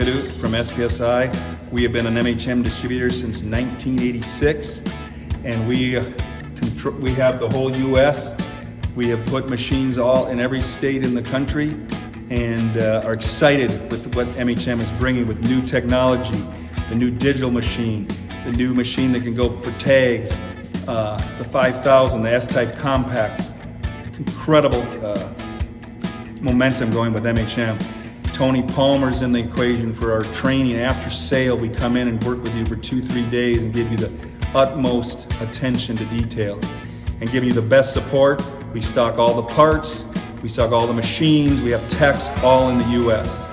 Kadut from SPSI. We have been an MHM distributor since 1986, and we have the whole U.S. We have put machines all in every state in the country, and are excited with what MHM is bringing with new technology, the new digital machine, the new machine that can go for tags, the 5000, the S-Type Compact. Incredible momentum going with MHM. Tony Palmer's in the equation for our training. After sale, we come in and work with you for 2-3 days and give you the utmost attention to detail and give you the best support. We stock all the parts, we stock all the machines, we have techs all in the U.S.